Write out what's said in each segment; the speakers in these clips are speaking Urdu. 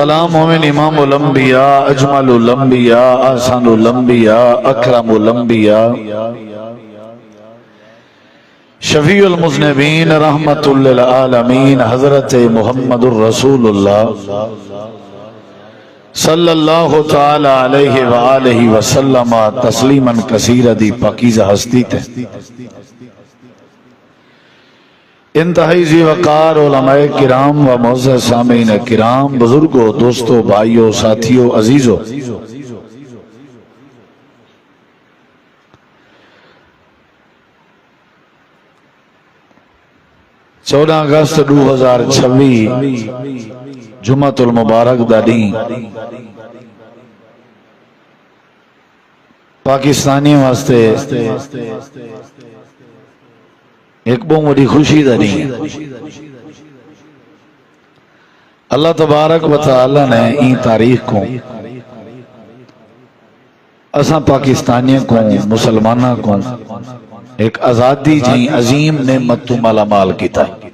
سلام مومن امام الانبیاء اجمل الانبیاء احسن الانبیاء اکرم الانبیاء شفیع المذنبین رحمت للعالمین حضرت محمد الرسول اللہ صلی اللہ تعالی علیہ وآلہ وسلم تسلیما کثیرا دی پاکیزہ ہستی تے انتہائی ذی وقار علماء کرام و معزز سامعین کرام، بزرگوں، دوستوں، بھائیوں، ساتھیوں، عزیزوں، 14 اگست 2026 جمعۃ المبارک دا دین پاکستانی واسطے ایک بہت بڑی خوشی دا دین ہے۔ اللہ تبارک و تعالی نے این تاریخ کو اساں پاکستانیوں کو مسلمانوں کو ایک آزادی جی عظیم نعمت تو مالا مال کیتا ہے۔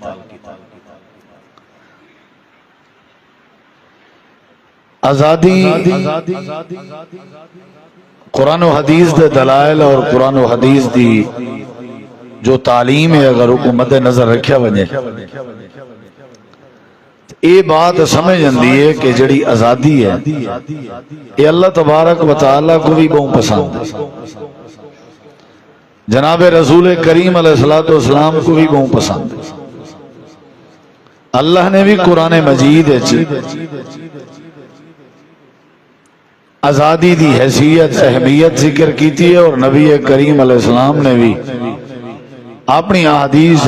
آزادی قرآن و حدیث دے دلائل اور قرآن و حدیث دی جو تعلیم ہے اگر حکومت نظر رکھیا وجے یہ بات سمجھ جاندی ہے کہ جڑی آزادی ہے یہ اللہ تبارک و تعالی کو بھی بہت پسند ہے، جناب رسول کریم علیہ السلام کو بھی بہت پسند ہے۔ اللہ نے بھی قرآن مجید آزادی دی حیثیت اہمیت ذکر کی تھی، اور نبی کریم علیہ السلام نے بھی اپنی احادیث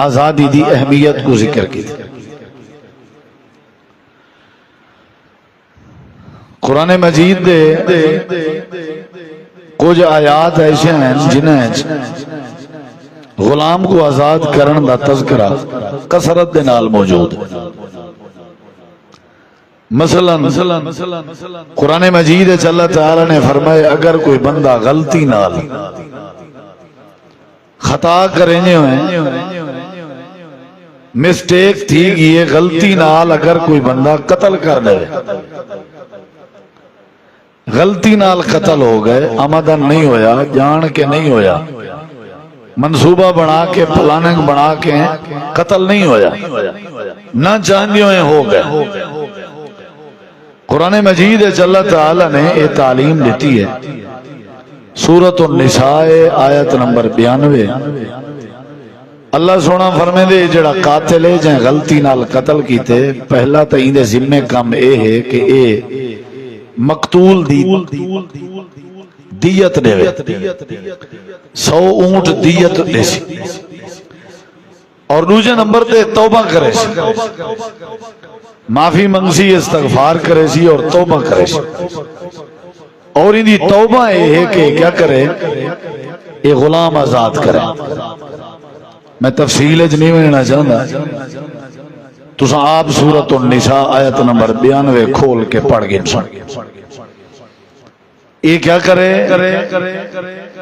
آزادی دی اہمیت کو ذکر کی تھی۔ قرآن مجید دے کچھ آیات ایسے ہیں جنہیں غلام کو آزاد کرن دا تذکرہ کثرت دے نال موجود ہے۔ مثلا قرآن مجید اللہ تعالی نے فرمائے اگر کوئی بندہ غلطی نال خطا کرنے ہوئے مسٹیک تھی یہ غلطی نال اگر کوئی بندہ قتل کر دے، غلطی نال قتل ہو گئے، آمدن نہیں ہویا، جان کے نہیں ہویا، منصوبہ بنا کے پلاننگ بنا کے قتل نہیں ہویا، نہ جاننے ہوئے ہو گئے۔ قرآن مجید اللہ تعالی نے یہ تعلیم دیتی ہے۔ سورۃ النساء آیت نمبر 92 اللہ سونا فرمے دے جڑا قاتل ہے جہاں غلطی نال قتل کیتے، پہلا تا ایندے ذمہ کام اے ہے کہ اے مقتول دیت دے 100 اونٹ دیت دے سی، اور دوسرے نمبر تے توبہ کرے سی، معافی منگسی، استغفار کرے سی اور توبہ کرے سی۔ اور اندھی توبہ یہ ہے کہ کیا کرے، یہ غلام آزاد کرے۔ میں تفصیل نہیں ملنا چاہتا، تو آپ سورۃ النساء آیت نمبر 92 کھول کے پڑھ گئے سن۔ یہ کیا کرے،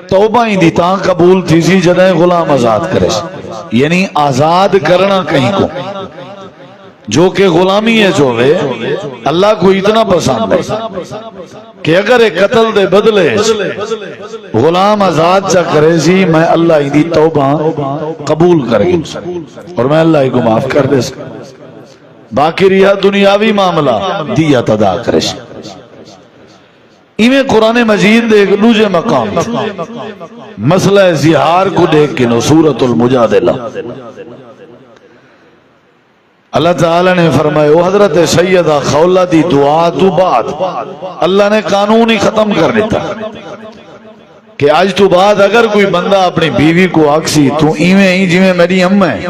توبہ اندھی تاں قبول تھی سی جدہ غلام آزاد کرے سی، یعنی آزاد کرنا کہیں کو جو کہ غلامی ہے جو ہے اللہ کو اتنا پسند ہے کہ اگر ایک قتل دے بدلے غلام آزاد چا کرے سی، میں اللہ ہی دی توبہ قبول کر گی اور میں اللہ ہی کو معاف کر دے سکتا، باقی رہا دنیاوی معاملہ دیت ادا کرے سی۔ ایمیں قرآن مجید دے ایک دوسرے مقام مسئلہ زہار کو دیکھ کے نو سورۃ المجادلہ اللہ تعالی نے فرمائے وہ حضرت سیدہ خولہ دی دعا تو بعد اللہ نے قانون ہی ختم کر دیتا کہ آج تو بعد اگر کوئی بندہ اپنی بیوی کو آکسی تو ایویں ہی جی میں میری امّہ ہے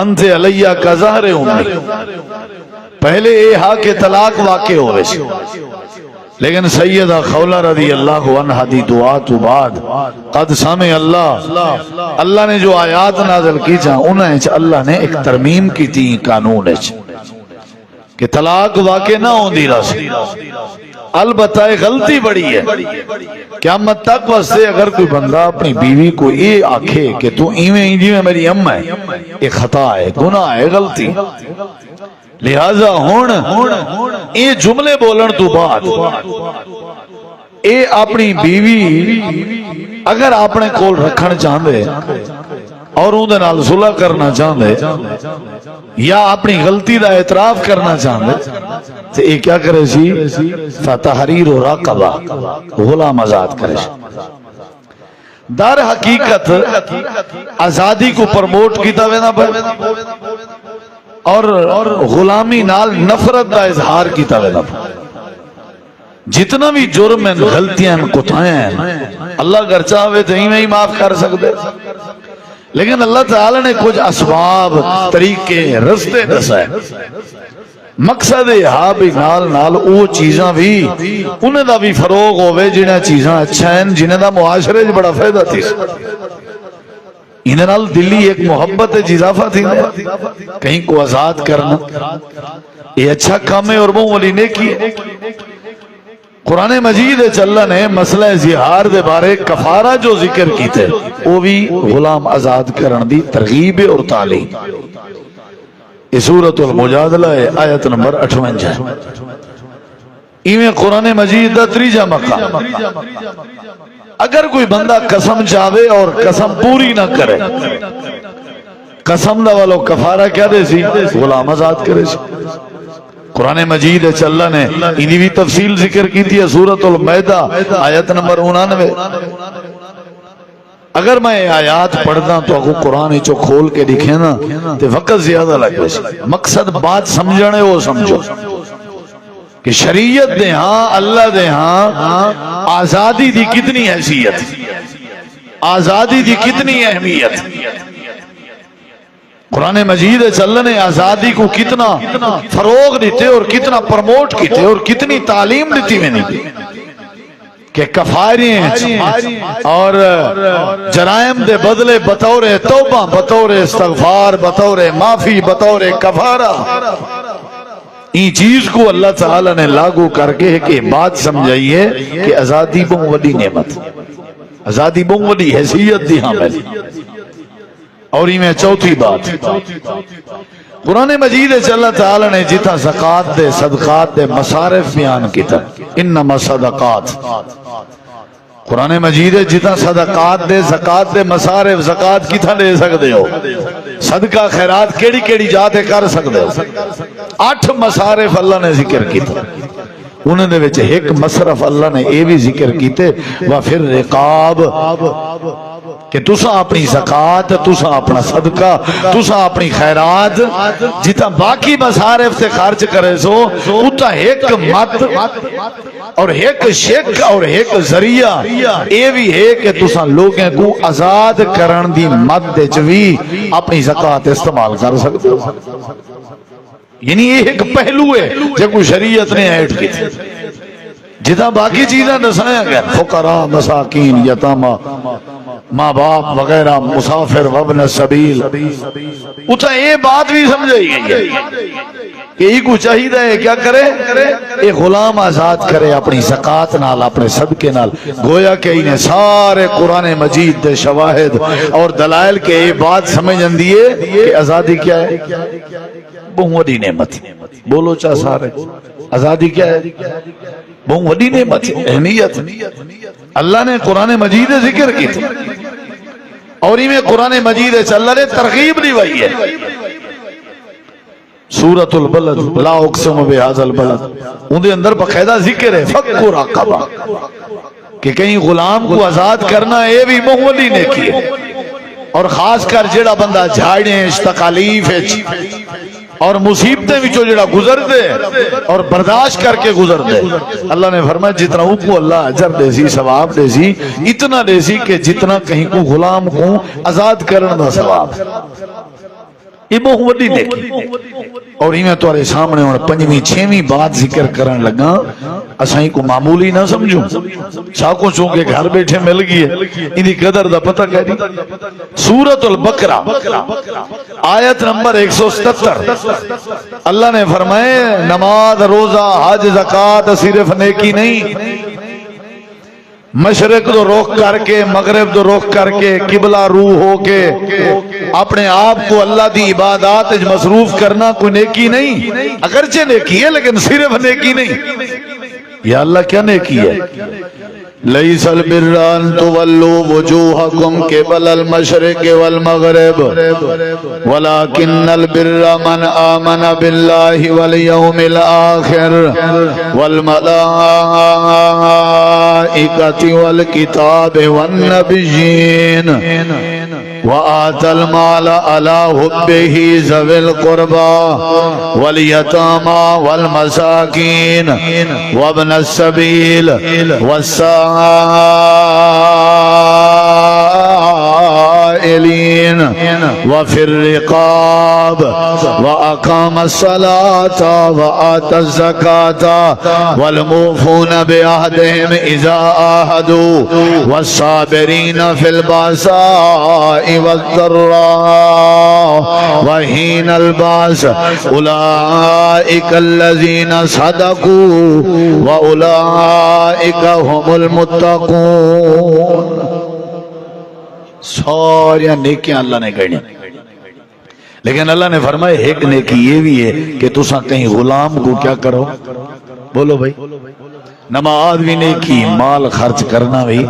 انت علیہ کا ظہر امی، پہلے اے ہاں کہ طلاق واقع ہوئے سی، لیکن سیدہ خولہ رضی اللہ عنہ دی دعا تو بعد قد سامع اللہ نے جو آیات نازل کی جہاں انہیں اللہ نے ایک ترمیم کی تھی قانون ہے کہ طلاق واقع نہ ہوں دی رسی، البتہ غلطی بڑی ہے، قیامت تک واسطے اگر کوئی بندہ اپنی بیوی کو یہ آکھے کہ تو ایویں ہی جی میں میری امّہ ہے، یہ خطا ہے، گناہ ہے، غلطی، لہذا ہون اے جملے بولن تو بعد اے اپنی بیوی اگر اپنے کول رکھن چاہندے اور اون دے نال صلح کرنا چاہندے یا اپنی غلطی دا اعتراف کرنا چاہندے تو اے کیا کرے سی فتحریر رقبہ غلام آزاد کرے سی در حقیقت آزادی کو پرموٹ کیتا وینا پہ اور غلامی نال نفرت دا اظہار کیتا وینا پہ جتنا بھی جرم ہیں غلطیاں ہیں کتائیں ہیں اللہ گر چاہوے تو ہی معاف کر سکتے لیکن اللہ تعالی نے کچھ اسباب طریقے رستے دسائے مقصد ہاں بھی نال او چیزاں بھی انہیں دا بھی فروغ ہوئے جنہیں چیزاں اچھا ہیں جنہیں دا معاشرے بڑا فائدہ تھی انہیں نال دلی ایک محبت اضافہ تھی کہیں کو آزاد کرنا یہ اچھا کام ہے اور وہ ولی نے کیے قرآن مجید اللہ نے مسئلہ زہار دے بارے کفارہ جو ذکر کی تھے وہ بھی غلام آزاد کرن دی ترغیب اور تعلیم سورۃ المجادلہ آیت نمبر 58 ایویں قرآن مجید دا تریجا مقام اگر کوئی بندہ قسم چاہے اور قسم پوری نہ کرے قسم دا والو کفارہ کیا دے سی غلام آزاد کرے سی قرآن مجید اللہ نے انہی بھی تفصیل ذکر کی تھی سورۃ المائدہ آیت نمبر 99 اگر میں آیات پڑھتا تو اگر قرآن چو کھول کے دکھے نا تو وقت زیادہ لگے مقصد بات سمجھنے وہ سمجھو کہ شریعت دے ہاں اللہ دے ہاں آزادی دی کتنی حیثیت آزادی دی کتنی اہمیت قرآن مجید اللہ نے آزادی کو کتنا فروغ دیتے اور کتنا پرموٹ کیتے اور کتنی تعلیم دیتی میں نہیں کہ کفاریں اور جرائم دے بدلے بطور توبہ بطور استغفار بطور معافی بطور کفارہ این چیز کو اللہ تعالی نے لاگو کر کے کہ بات سمجھائیے کہ آزادی بہت بڑی نعمت آزادی بہت بڑی حیثیت دی حامل اور ہی میں چوتھی بات قرآن مجید اللہ تعالی نے جتا زکاة دے صدقات دے مصارف بیان کیتا انما صدقات قرآن مجید جتا صدقات دے زکاة دے مصارف زکاة کتا دے سکتے ہو صدقہ خیرات کیڑی کیڑی جاتے کر سکتے ہو 8 مصارف اللہ نے ذکر کیتا انہوں نے وچ ایک مصرف اللہ نے اے بھی ذکر کیتے وَفِرْ رِقَاب کہ تُسا اپنی زکاة تُسا اپنا صدقہ تُسا اپنی خیرات جتا باقی مصارف سے خرچ کرے سو اتا ایک مت اور ایک شک اور ایک ذریعہ اے بھی ہے کہ تُسا لوگیں کو آزاد کرن دی مت دے چوی اپنی زکاة استعمال کر سکتے ہو یعنی یہ ایک پہلو ہے جب کوئی شریعت نے ایڈ کی تھی جتا باقی چیزیں دسایا گیا فقراء مساکین یتامہ ماں باپ وغیرہ مسافر وابن السبیل اتھا یہ بات بھی سمجھائی گئی ہے کہ یہ کو چاہیے ہے کیا کرے ایک غلام آزاد کرے اپنی زکاة نال اپنے صدقے نال گویا کہ انہیں سارے قرآن مجید دے شواہد اور دلائل کے یہ بات سمجھن دیئے کہ آزادی کیا ہے بہت وڈی نعمت بولو چاہ سارے آزادی کیا ہے بہت وڈی نعمت اہمیت اللہ نے قرآن مجید ذکر کی تھی اور ہی میں قرآن مجید اللہ نے ترغیب دی وہی ہے سورۃ البلد لا اقسم بہذا البلد ان دے اندر باقاعدہ ذکر ہے فک رقبہ کہ کہیں غلام کو آزاد کرنا یہ بھی محولی نے کی اور خاص کر جڑا بندہ جھاڑیں تکالیف اور مصیبتیں بھی جو جڑا گزر دے اور برداشت کر کے گزر دے اللہ نے فرمایا جتنا کو اللہ اجر دے سی ثواب دے سی اتنا دے سی کہ جتنا کہیں کو غلام کو آزاد کرنا دا ثواب یہ بہت وڈی دیکھی اور ہی میں تمہارے سامنے اور 5ویں 6ویں بات ذکر کرن لگا اسائیں کو معمولی نہ سمجھوں چاکو چونکہ گھر بیٹھے مل گئی ہے انہی قدر دا پتہ کہہ دی سورۃ البقرہ آیت نمبر 177 اللہ نے فرمائے نماز روزہ حج زکوٰۃ صرف نیکی نہیں مشرق تو رخ کر کے مغرب تو رخ کر کے قبلہ رو ہو کے اپنے آپ کو اللہ دی عبادات مصروف کرنا کوئی نیکی نہیں، اگرچہ نیکی ہے لیکن صرف نیکی نہیں۔ یا اللہ کیا نیکی ہے؟ لیس البر ان تولوا وجوہکم قبل المشرق والمغرب ولکن البر من آمن باللہ والیوم الآخر والملائکۃ والکتاب والنبیین وآت المال على حبه ذوي القربى واليتامى والمساكين وابن السبيل والسائلين وفي الرقاب وأقام الصلاة وآتى الزكاة والموفون بعهدهم إذا عاهدوا والصابرين في البأساء والضراء وحين الباس أولئك الذين صدقوا وأولئك هم المتقون۔ ساری نیکیاں اللہ نے کرنی، لیکن اللہ نے فرمایا ایک نیکی یہ بھی ہے کہ تسا کہیں غلام کو کیا کرو، بولو بھائی، نماز بھی نیکی، مال خرچ کرنا بھی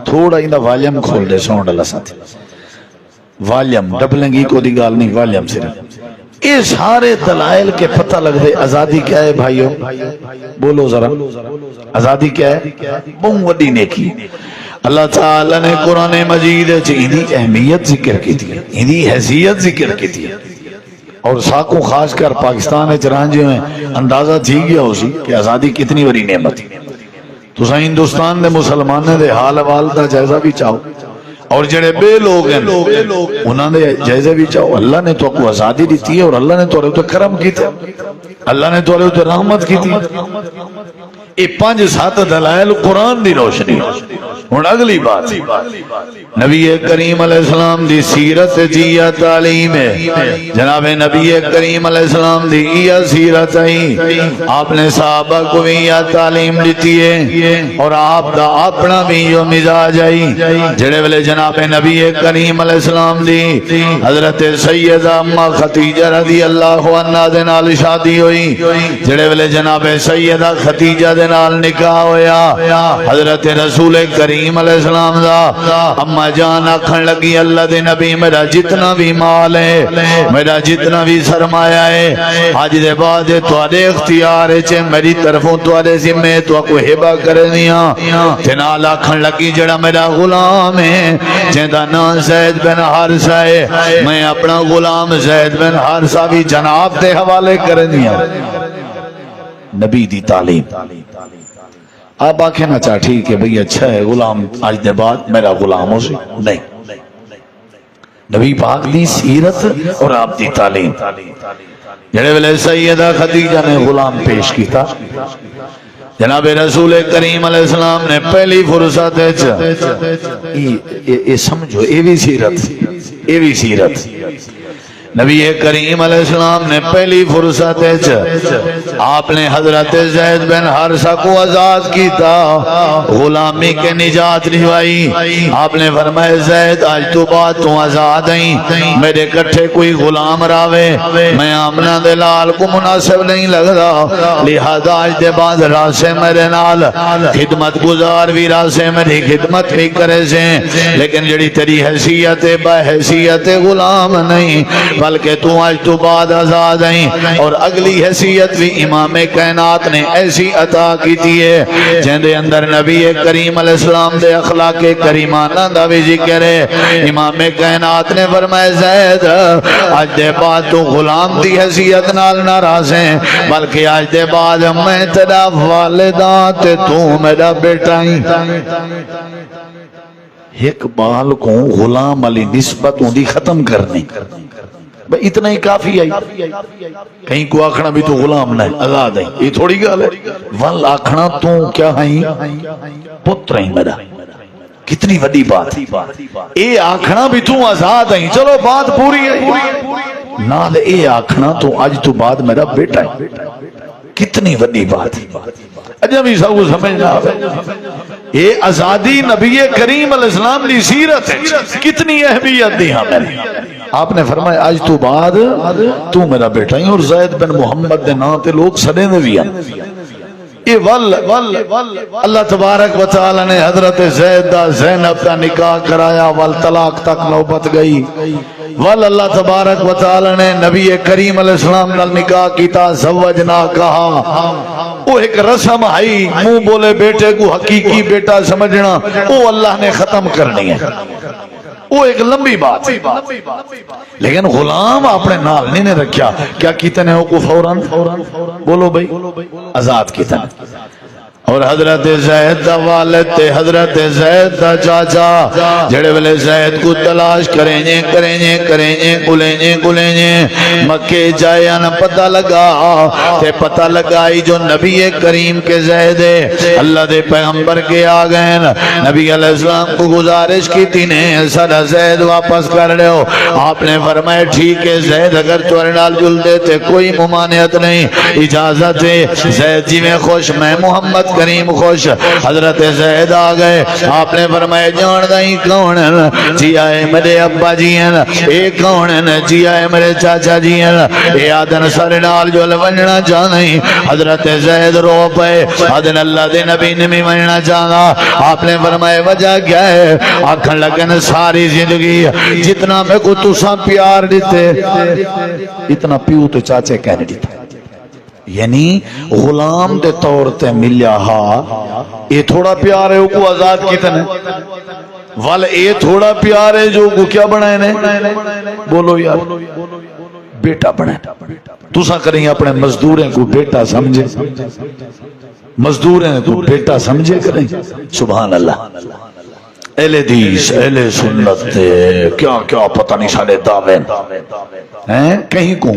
تھوڑا ہی والیم کھول دے سونڈ اللہ ساتھ، والیم ڈبلنگ کو دی گال نہیں، والیم صرف یہ سارے دلائل کے پتہ لگ دے آزادی کیا ہے بھائیو، بولو ذرا آزادی کیا ہے؟ بہت وڈی نیکی۔ اللہ تعالیٰ نے قرآن مجید اندھی اہمیت ذکر کی تھی، اندھی حیثیت ذکر کی تھی، اور ساکو خاص کر پاکستان چرانجے میں اندازہ تھی گیا ہو سی کہ آزادی کتنی بڑی نعمت ہے۔ تو سا ہندوستان نے مسلمانوں دے حال حوال دا جائزہ بھی چاہو، اور جڑے بے لوگ ہیں انہوں نے جائزہ بھی چاہو۔ اللہ نے تو کو آزادی دیتی ہے اور اللہ نے تو کرم کی تھی، اللہ نے تو رحمت کی تھی۔ یہ 5-7 دلائل قرآن دی روشنی۔ اور اگلی بات نبی کریم علیہ السلام دی سیرت جی یا تعلیم ہے، جناب نبی کریم علیہ السلام دی یا سیرت ہے، آپ نے صحابہ کو بھی یا تعلیم دیتی ہے، اور آپ دا اپنا بھی جو مزاج ہے جڑے والے جناب نبی کریم علیہ السلام دی حضرت سیدہ اما خدیجہ رضی اللہ عنہ دے نال شادی ہوئی، جڑے والے جناب سیدہ خدیجہ دے نال نکاح ہویا، حضرت رسول کریم علیہ السلام دا اما جان آکھن لگی اللہ دے نبی میرا جتنا بھی مال ہے، میرا جتنا بھی سرمایہ ہے، آج دے بعد توارے اختیار ہے، میری طرفوں توارے ذمہ تو کو ہبہ کرنیاں، تنال آکھن لگی جڑا میرا غلام ہے جیندہ نام زید بن حارثہ ہے، میں اپنا غلام زید بن حارثہ بھی جناب دے حوالے کرنیاں۔ نبی دی تعلیم آپ آنکھیں نہ چاہ ٹھیک ہے بھئی اچھا ہے غلام آج دے بعد میرا غلام ہو سی، نہیں، نبی پاک دی سیرت اور آپ دی تعلیم۔ جڑے ویلے سیدہ خدیجہ نے غلام پیش کیتا، جناب رسول کریم علیہ السلام نے پہلی فرصت ہے، یہ سمجھو یہ بھی سیرت، یہ بھی سیرت۔ نبی کریم علیہ السلام نے پہلی فرصت ہے آپ نے حضرت زید بن حارثہ کو آزاد کیتا، غلامی کے نجات دلوائی۔ آپ نے فرمایا زید آج تو بعد تو آزاد ہیں، میرے کٹھے کوئی غلام راوے میں آمنہ دلال کو مناسب نہیں لگتا، لہذا آج دے بعد راسے میرے نال خدمت گزار بھی راسے میری خدمت بھی کرے سے، لیکن جڑی تیری حیثیت با حیثیت غلام نہیں بلکہ تو آج تو بعد آزاد ہیں، اور اگلی حیثیت بھی امام کائنات نے ایسی عطا کی تھی ہے جہاں اندر نبی کریم علیہ السلام دے اخلاق کریمانہ دا بھی ذکر ہے۔ امام کائنات نے فرمایا زید آج دے بعد تو غلام دی حیثیت نال ناراض ہیں، بلکہ آج دے بعد میں تیرا والدہ تے تو میرا بیٹا ہی۔ ایک بال کو غلام علی نسبت ہوندی ختم کرنی، بھئی اتنا ہی کافی ہے، کہیں کو آکھنا بھی تو غلام نہ آزاد ہے، یہ تھوڑی گال ہے، ول آکھنا تو کیا ہیں پتر ہیں میرا، کتنی وڈی بات، اے آکھنا بھی تو آزاد ہیں، چلو بات پوری ہے، نال اے آکھنا تو آج تو بعد میرا بیٹا ہے، کتنی وڈی بات، اجا بھی سب کو سمجھنا ہے۔ یہ آزادی نبی کریم علیہ السلام دی سیرت ہے، کتنی اہمیت دی ہمیں۔ آپ نے فرمایا آج تو بعد تو میرا بیٹا ہی، اور زید بن محمد دے نام تے لوگ سڑے دے بھی ہیں۔ یہ اللہ تبارک و تعالی نے حضرت زید دا زینب کا نکاح کرایا، طلاق تک نوبت گئی۔ اللہ تبارک و تعالی نے نبی کریم علیہ السلام نال نکاح کیتا، زوجنا کہا۔ وہ ایک رسم آئی، منہ بولے بیٹے کو حقیقی بیٹا سمجھنا، وہ اللہ نے ختم کرنی ہے، وہ ایک لمبی بات ہے۔ لیکن غلام اپنے نال نہیں رکھیا، کیا کیتے نے کو فوراً بولو بھائی آزاد کیتے نے۔ اور حضرت زید دا والد تے حضرت زید دا چاچا جڑے ویلے زید کو تلاش کریں مکے جائے نہ پتہ لگا تے پتہ لگائی جو نبی کریم کے زید ہے، اللہ دے پیغمبر کے آ گئے۔ نبی علیہ السلام کو گزارش کی تھی نے سارا زید واپس کر لے ہو۔ آپ نے فرمایا ٹھیک ہے زید اگر تمہارے نال جل دے تے کوئی ممانعت نہیں، اجازت ہے۔ زید جی میں خوش، میں محمد کریم خوش۔ حضرت زید آ گئے، آپ نے فرمایا جان دائی کون ہے؟ جی آئے میرے ابا جی ہیں۔ اے کون ہے؟ جی آئے میرے چاچا جی ہیں۔ اے آدن سر نال جو لونجنا چاہنے۔ حضرت زید رو پے، آدن اللہ دے نبی نے بھی ونجنا چاہنا۔ آپ نے فرمایا وجہ کیا ہے؟ آکھن لگن ساری زندگی جتنا میں کو تساں پیار دیتے اتنا پیو تو چاچے کہنے دیتا، یعنی غلام دے طور تے ملیا ہا۔ یہ تھوڑا پیار ہے وہ کو آزاد کتنے وال، یہ تھوڑا پیار ہے جو کو کیا بنائے نے؟ بولو یار بیٹا بنائے۔ تسا کریں اپنے مزدوریں کو بیٹا سمجھے، مزدوریں کو بیٹا سمجھے کریں۔ سبحان اللہ۔ اہل حدیث اہل سنت کیا کیا پتہ نہیں سارے دعوے ہیں، کہیں کو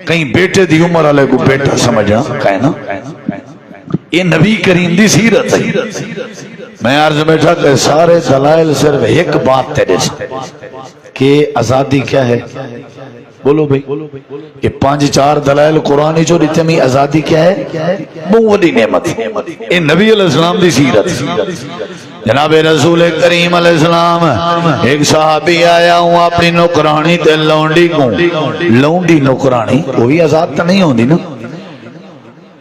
کہیں بیٹے دی عمر والے کو بیٹا سمجھنا کہنا، یہ نبی کریم دی سیرت ہے۔ میں عرض بیٹھا کہ سارے دلائل صرف ایک بات تیرے سے کہ آزادی کیا ہے، بولو بھئی یہ 5-4 دلائل قرآنی جو دیتے میں آزادی کیا ہے، بہت بڑی نعمت، یہ نبی علیہ السلام دی سیرت۔ جناب رسول کریم علیہ السلام ایک صحابی آیا ہوں اپنی نوکرانی تے لونڈی کو، لونڈی نوکرانی وہی آزاد تو نہیں ہوندی نا۔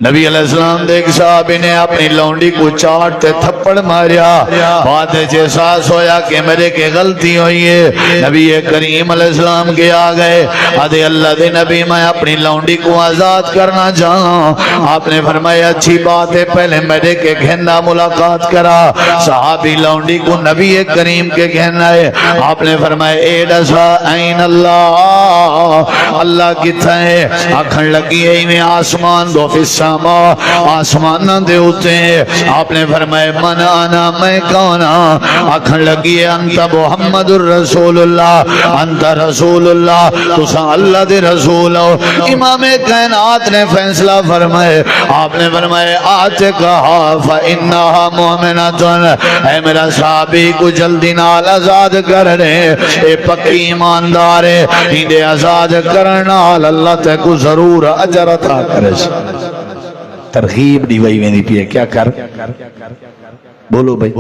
نبی علیہ السلام دے ایک صحابی نے اپنی لونڈی کو چاٹ تے تھپڑ ماریا، بات احساس ہویا کہ میرے کے غلطی ہوئی ہے۔ نبی کریم علیہ السلام کے آ گئے، آدھے اللہ دے نبی میں اپنی لونڈی کو آزاد کرنا چاہاں۔ آپ نے فرمایا اچھی بات ہے، پہلے میرے کے گھننا ملاقات کرا۔ صحابی لونڈی کو نبی کریم کے گھننا ہے، آپ نے فرمایا اے ڈسا این اللہ، اللہ کتھا ہے؟ آکھن لگی ہے میں آسمان دو فسا آسمان دے ہوتے ہیں۔ آپ نے فرمایا من آنا، میں کونا؟ آکھن لگی ہے انت محمد الرسول اللہ، انت رسول اللہ، تسا اللہ دے رسول ہو۔ امام کائنات نے فیصلہ فرمائے، آپ نے فرمایا آتے کہا فَإِنَّهَا مُؤْمِنَةٌ، اے میرا صحابی کو جلدی نال آزاد کر رہے، اے پکی ایماندار ہے، ہندے آزاد کرنا اللہ تے کو ضرور اجر عطا کرے۔ ترغیب دی وئی ویندی پی ہے، کیا کر؟ بولو بھائی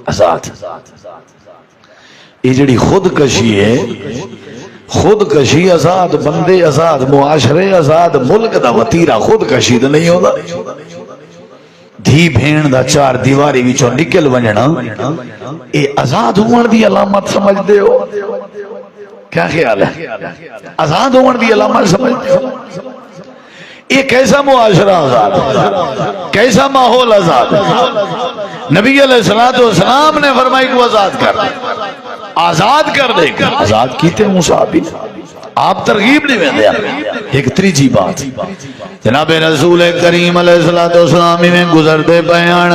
آزاد۔ یہ جڑی خودکشی ہے، خودکشی آزاد، بندے آزاد، معاشرے آزاد، ملک دا وطیرہ خودکشی دا نہیں ہوتا۔ دھی بھین دا چار دیواری وچوں نکل ونجنا اے آزاد ہون دی علامت سمجھ دے ہو؟ کیا خیال ہے؟ آزاد ہون دی علامت سمجھ دے ہو؟ یہ کیسا معاشرہ آزاد ہے، کیسا ماحول آزاد ہے؟ نبی علیہ السلام نے فرمائی کو آزاد کر دے، آزاد کر دے، آزاد کیتے ہیں صحابی نے۔ آپ ترغیب نہیں میں دیا۔ ایک تریجی بات، جناب رسول کریم علیہ السلام میں گزرتے بیان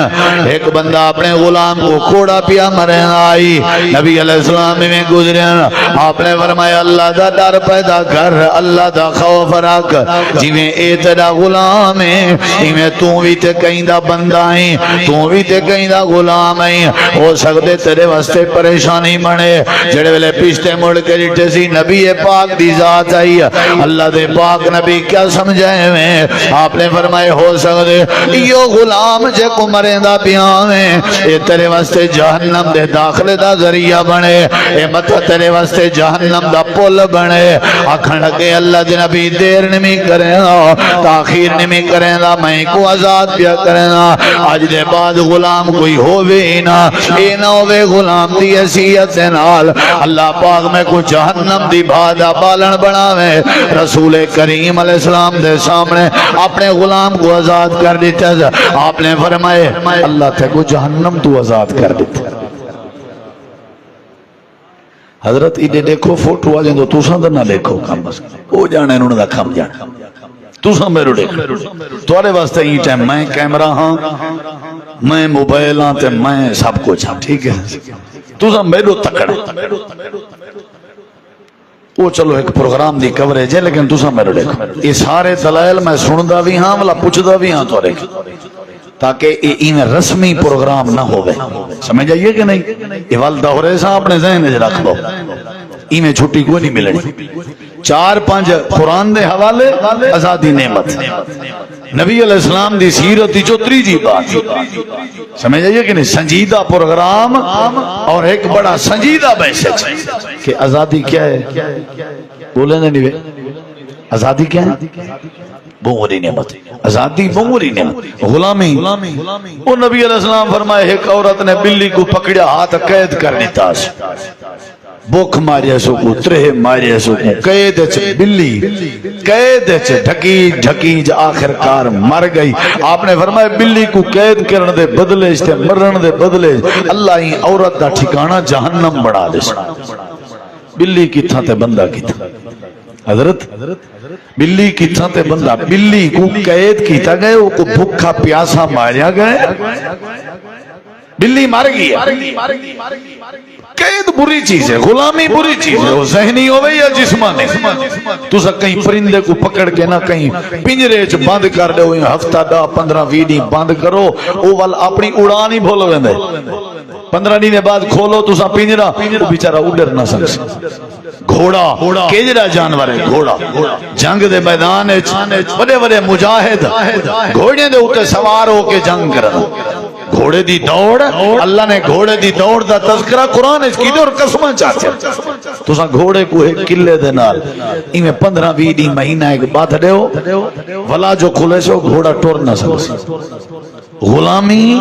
ایک بندہ اپنے غلام کو کھوڑا پیا مرین آئی، نبی علیہ السلام میں گزرین، آپ نے فرمایا اللہ دا ڈر پیدا کر، اللہ دا خوف رکھ، جی میں اے تیرا غلام ہے، جی میں تو بھی تے کہیں دا بندہ ہے، تو بھی تے کہیں دا غلام ہے، ہو سکتے تیرے واسطے پریشانی بنے۔ جڑے ویلے پیشتے مڑ کے ریٹے سی نبی پاک دی ذات آئی. اللہ دے پاک نبی کیا سمجھائے میں؟ آپ نے فرمائے ہو سکتے یہ غلام جے کو مرندہ پیاویں اے تیرے واسطے جہنم دے داخلے دا ذریعہ بنے, اے مطلب تیرے واسطے جہنم دا پل بنے. آکھن لگے اللہ دے نبی دیر نہیں کریں تاخیر نہیں کریں میں کو آزاد پیا کریں. آج دے بعد غلام کوئی ہووے ہی نہ, اے نہ ہووے غلام دی حیثیت نال اللہ پاک میں کو جہنم دی بھادا بالن بناوے. رسول کریم علیہ السلام دے سامنے اپنے غلام کو آزاد کر دیتا. آپ نے فرمائے اللہ تے کو جہنم تو آزاد کر دیتا. حضرت ایڈے دیکھو فوٹو آجیں تو تُساں دا نہ دیکھو کام بس او جانے انہوں دا کام جانا تُساں میرے دیکھو توارے واسطے ہی ٹائم میں کیمرہ ہاں میں موبائل ہاں تے میں سب کچھ ہاں ٹھیک ہے تُساں میرے تکڑے وہ چلو ایک پروگرام دی کوریج ہے لیکن تُساں میرے دیکھو یہ سارے دلائل میں سندا بھی ہاں والا پوچھدا بھی ہاں تو دیکھو تاکہ یہ رسمی پروگرام نہ ہوئے. سمجھ آئیے کہ نہیں؟ یہ والدہ ہو رہے سا اپنے ذہن میں رکھ لو میں چھٹی کوئی نہیں ملنی. 4-5 قرآن دے حوالے آزادی نعمت نبی علیہ السلام دی سیرت جو تریجی بات سمجھ آئیے کہ نہیں؟ سنجیدہ پروگرام اور ایک بڑا سنجیدہ میسج کہ آزادی کیا ہے بولے نہیں آزادی کیا ہے؟ بغوری نعمت. آزادی بغوری نعمت. غلامی وہ نبی علیہ السلام فرمائے ایک عورت نے بلی کو پکڑیا ہاتھ قید کر دیتا بوکھ ماریا سکو ترہ ماریا سکو قید چ بلی قید چ ڈھکی ڈھکی آخر کار مر گئی. آپ نے فرمایا بلی کو قید کرن دے بدلے تے مرن دے بدلے اللہ ہی عورت دا ٹھکانہ جہنم بڑھا دے. بلی کتھاں تے بندہ کتھاں حضرت بلی کتھاں تے بندہ بلی کو قید کیتا گئے وہ کو بھکھا پیاسا ماریا گئے بلی مر گئی. قید بری چیز ہے غلامی بری چیز ہے وہ ذہنی ہوئے یا جسمانی. تو سا کہیں پرندے کو پکڑ کے نہ کہیں پنجرے چ بند کر دے ہوئے ہفتہ 10-15 دن بند کرو وہ وال اپنی اڑان ہی بھول ویندے 15 دن بعد کھولو تو سا پنجرا وہ بیچارہ اڑر نہ سکے. گھوڑا کیجرا جانور ہے گھوڑا جنگ دے میدان بڑے بڑے مجاہد گھوڑے دے اوتے سوار ہو کے جنگ کرنا. گھوڑے دی دوڑ اللہ نے گھوڑے دی دوڑ دا تذکرہ قرآن اس کی دے اور قسمہ چاہتے ہیں. تو سا گھوڑے کو ایک کلے دے نال میں 15-20 دن مہینہ ایک بات دے ہو ولا جو کھلے سے گھوڑا ٹور نہ سکے. غلامی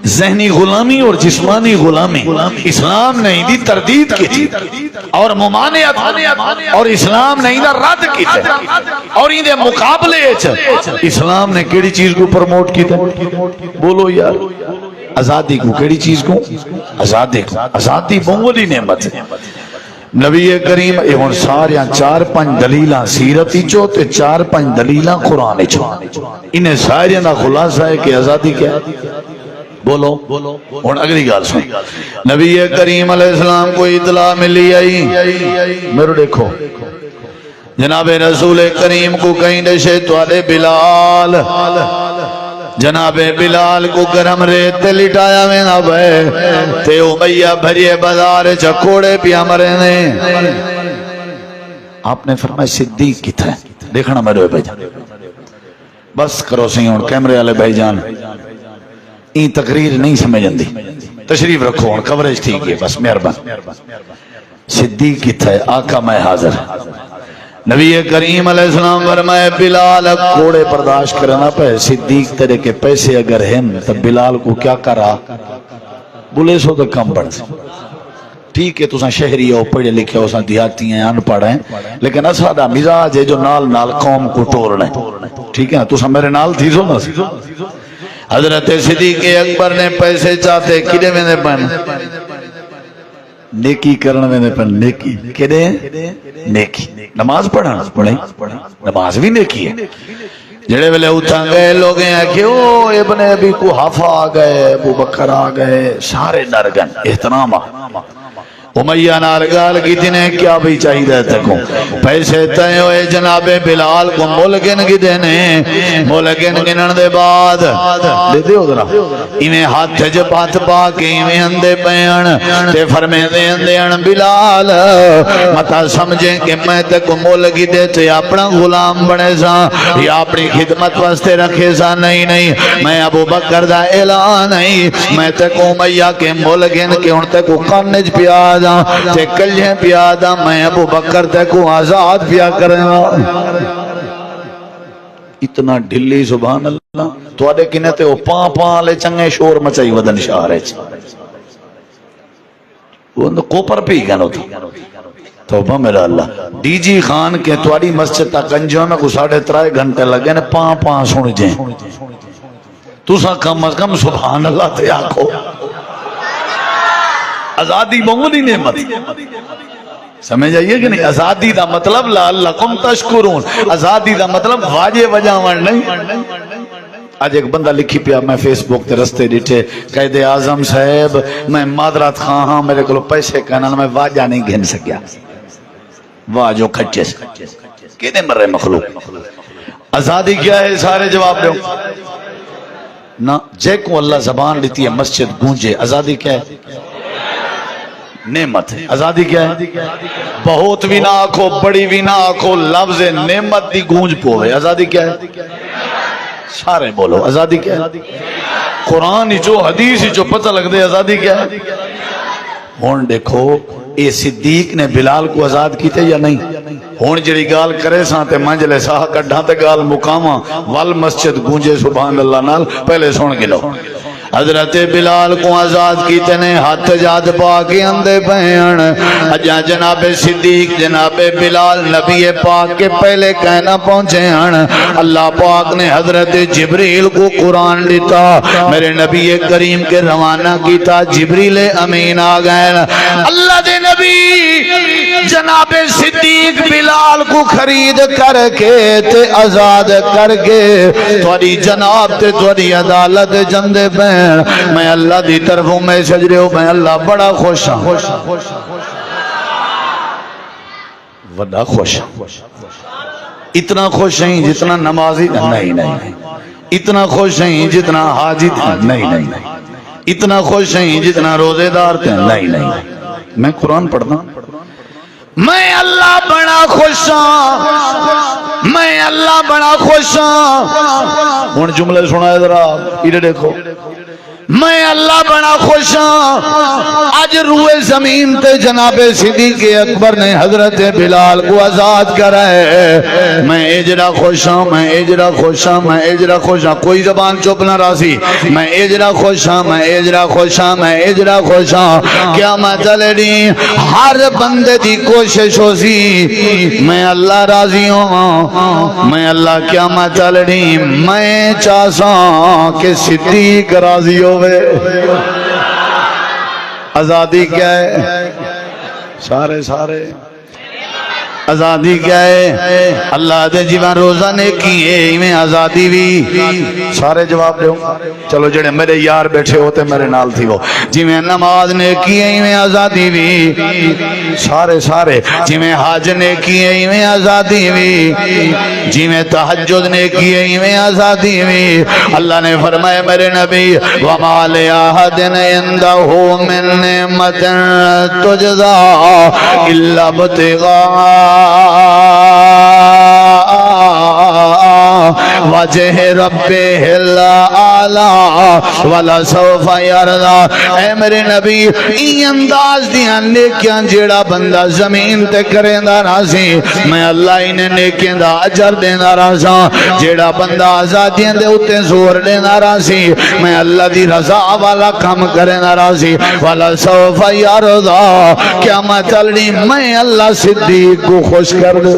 ذہنی غلامی اور جسمانی غلامی اسلام نے دی تردید کی تھی اور ممانعت اور اسلام نے دی رد کی تھی اور ان دے مقابلے اسلام نے کیڑی چیز کو پرموٹ کی تھی بولو یار آزادی کو کیڑی چیز کو آزادی بہت نعمت ہے. نبی کریم ایون ساریاں 4-5 دلیلاں سیرتی چو تے 4-5 دلیلاں قرآن چو انہیں ساریاں دا خلاصہ ہے کہ آزادی کیا ہے بولو اور اگلی گال سن. نبی کریم علیہ السلام کو اطلاع ملی آئی میرے دیکھو جناب رسول کریم کو کہیں دشے تو آلے بلال جناب بلال کو گرم ریت لٹایا میں نہ بھے تے امیہ بھریے بازار چکوڑے پیا مرے نے. آپ نے فرمایا صدیق کی تھا دیکھنا میرے بھائی جان بس کرو سی ہون کیمرے والے بھائی جان این تقریر نہیں سمجھن دی تشریف رکھو ہون کوریج ٹھیک ہے بس مہربان. صدیق کی تھا آقا میں حاضر. نبی کریم علیہ السلام فرمائے بلال کوڑے برداشت کرنا پہ صدیق تیرے کے پیسے اگر ہیں تو بلال کو کیا کرا بولے سو تو کم بڑھ ٹھیک ہے تو ساں شہری ہو پڑھے لکھے ہو ساں دیہاتی ہیں ان پڑھ ہیں لیکن اسادہ مزاج ہے جو نال قوم کو ٹورنے ٹھیک ہے تو ساں میرے نال تھی سو نا. حضرت صدیق اکبر نے پیسے چاہتے کدے میں نے پہن نیکی کرنے میں پر نیکی کدے نیکی نماز پڑھنا پڑھیں نماز بھی نیکی ہے. جڑے ویلے اٹھا گئے لوگ ہیں کہ او ابن ابی کو حفا آ گئے ابو بکر آ گئے سارے ڈر گئے احترام امیہ نال گال کی تنے کیا بھی چاہیے تکو پیسے تے ہوئے جناب بلال کو مول گن کی دینے مول گن گنن دے بعد دے دے ادھرا انہیں ہاتھ جب ہاتھ پا کے انہیں اندے پیان تے فرمے دے اندے بلال متا سمجھیں کہ میں تے کو مول گی دے تے اپنا غلام بنے سا یا اپنی خدمت واسطے رکھے سا نہیں نہیں میں ابو بکر دا اعلان نہیں میں تے کو امیہ کے مول گن کے ان تے کو قانج پیادا تے کلیہ پیادا میں ابو بکر تے کو آزاد پیا کریں اتنا ڈھلی سبحان اللہ تو آدھے کنے تے وہ پاں پاں لے چنگے شور مچائی ودن شاہ وہ اندھو کوپر پی گنو تھا توبہ میرا اللہ ڈی جی خان کے تواری مسجد تا کنجوں میں کو 3.5 گھنٹے لگے نے پاں پاں سن جائیں تو سا کم از کم سبحان اللہ تے آکھو آزادی بہت ہی نعمت سمجھ آئیے کہ نہیں آزادی دا مطلب لعلکم تشکرون آزادی دا مطلب واجے وجاون نہیں آج ایک بندہ لکھی پیا میں فیس بک تے رستے ڈیٹھے قائد اعظم صاحب میں معذرت خواہ ہاں میرے کو پیسے کہنا میں واجہ نہیں گھن سکیا واجو کھچے سے کہنے مر رہے مخلوق آزادی کیا ہے سارے جواب دو نا جے کو اللہ زبان لیتی ہے مسجد گونجے آزادی کیا ہے نعمت ہے آزادی کیا ہے بہت بھی نہ آکھو بڑی بھی نہ آکھو لفظ نعمت دی گونج پوے آزادی کیا ہے سارے بولو آزادی کیا ہے قرآن ہی جو حدیث ہی جو پتہ لگ دے آزادی کیا ہے ہون دیکھو اے صدیق نے بلال کو آزاد کی تھے یا نہیں ہون جڑی گال کرے سانتے منجلے ساہ کڈھاں تے گال مقامہ وال مسجد گونجے سبحان اللہ نال پہلے سن گلو حضرت بلال کو آزاد کی تنے ہاتھ جاد پاک اندے پہن اجا جناب صدیق جناب بلال نبی پاک کے پہلے کہنا پہنچے ہیں اللہ پاک نے حضرت جبریل کو قرآن دیتا میرے نبی کریم کے روانہ کیتا جبریل امین آگئے اللہ دے نبی جناب صدیق بلال کو خرید کر کے تے آزاد کر کے توڑی جناب تے توڑی عدالت جندے پہن میں اللہ دی طرفوں میں سجرے ہوں میں اللہ بڑا خوش ہوں بڑا خوش اتنا خوش ہیں جتنا نمازی نہیں اتنا خوش ہیں جتنا حاجی نہیں اتنا خوش ہیں جتنا روزے دار تھے نہیں میں قرآن پڑھتا میں اللہ بڑا خوش ہوں میں اللہ بڑا خوش ہوں ہن جملے سنا ذرا ادھر دیکھو میں اللہ بڑا خوش ہوں آج روئے زمین تے جناب صدیق اکبر نے حضرت بلال کو آزاد کرائے میں اجرا خوش ہوں میں اجرا خوش ہوں میں اجرا خوش ہوں کوئی زبان چپ نہ راسی میں اجرا خوش ہوں میں اجرا خوش ہوں میں اجرا خوش ہوں کیا میں چلے نہیں ہر بندے دی کوشش ہو سی میں اللہ راضی ہوں میں اللہ کیا میں چلے نہیں میں چاہتا کہ صدیق راضی ہو آزادی کیا ہے سارے آزادی کیا ہے اللہ دے جیوان روزہ نے کیے میں آزادی بھی سارے جواب دے چلو جڑے میرے یار بیٹھے ہوتے میرے نال تھی وہ جی میں نماز نے کیے میں آزادی بھی سارے جی میں حاج نے کیے میں آزادی بھی جی میں تہجد نے کیے میں آزادی بھی اللہ نے فرمایا میرے نبی وَمَا لِأَحَدٍ عِندَهُ مِن نِعْمَةٍ تُجْزَىٰ إِلَّا ابْتِغَاءَ وجہ ربہ الاعلی ولسوف یرضی اے میرے نبی این انداز دیاں نیکیاں جیڑا بندہ زمین تے کریندا راسی میں اللہ انہیں نیکیاں دا اجر دینا راسا جیڑا بندہ آزادیاں دے اتے زور دینا راسی میں اللہ دی رضا والا کام کرنا راسی ولسوف یرضی کیا میں چلنی میں اللہ صدیق کو خوش کر دے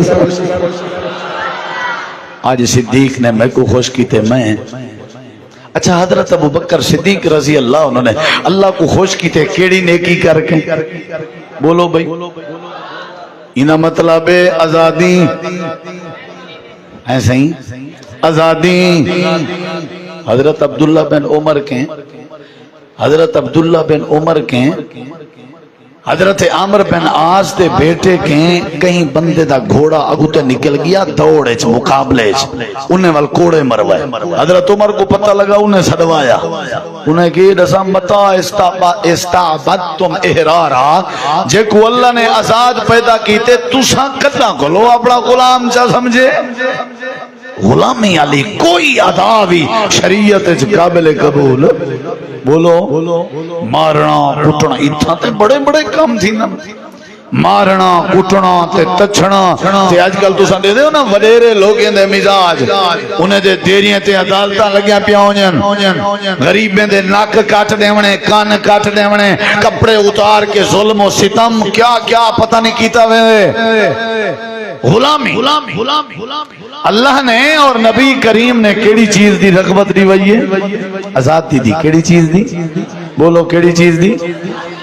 آج صدیق نے میں کو خوش کیتے میں اچھا حضرت ابو بکر صدیق رضی اللہ انہوں نے اللہ کو خوش کیتے کیڑی نیکی کر کے بولو بھئی انہا مطلب آزادی ایسا ہی آزادی حضرت عبداللہ بن عمر کے حضرت عامر بن عاص دے بیٹے کہیں بندے دا گھوڑا اگو تے نکل گیا دوڑ اچ مقابلے اچ انہیں وال کوڑے مروائے. حضرت عمر کو پتہ لگا انہیں سڑوایا. انہیں کہ دسا متا استعبدتم احرارا جے کو اللہ نے آزاد پیدا کیتے تساں کداں کولو اپنا غلام چا سمجھے. غلامی علی کوئی ادا بھی شریعت قابل قبول. بولو مارنا کٹنا اتھا تے بڑے بڑے کام تھی نا. مارنا کٹنا تے تچھنا تے آج کل تو سن دے ہو نا وڈیرے لوگیں دے مزاج انہیں دے دیریاں تے عدالتاں لگیاں پیاؤں غریبیں دے ناک کاٹ دیونے کان کاٹ دیونے کپڑے اتار کے ظلم و ستم کیا کیا پتہ نہیں کیتا ہوئے. غلامی اللہ نے اور نبی کریم نے کیڑی چیز دی رغبت دی وئی ہے آزادی دی. کیڑی چیز دی بولو کیڑی چیز دی.